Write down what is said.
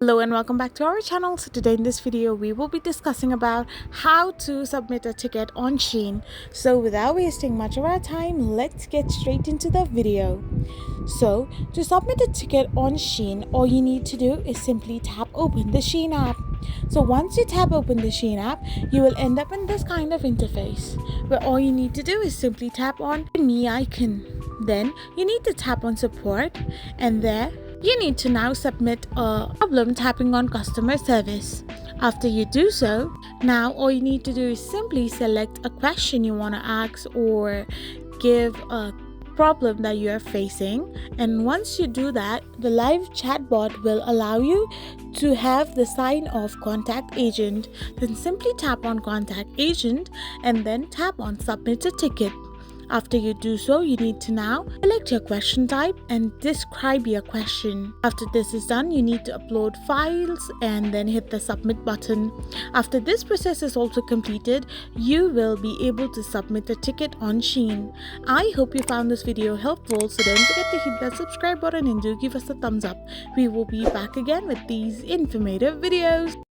Hello and welcome back to our channel. So today in this video we will be discussing about how to submit a ticket on Shein. So without wasting much of our time, let's get straight into the video. So to submit a ticket on Shein, all you need to do is simply tap open the Shein app. So once you tap open the Shein app, you will end up in this kind of interface where all you need to do is simply tap on the me icon. Then you need to tap on support, and there you need to now submit a problem tapping on customer service. After you do so, now all you need to do is simply select a question you want to ask or give a problem that you are facing, and once you do that, the live chatbot will allow you to have the sign of contact agent. Then simply tap on contact agent and then tap on submit a ticket. After you do so, you need to now select your question type and describe your question. After this is done, you need to upload files and then hit the submit button. After this process is also completed, you will be able to submit a ticket on Shein. I hope you found this video helpful, so don't forget to hit that subscribe button and do give us a thumbs up. We will be back again with these informative videos.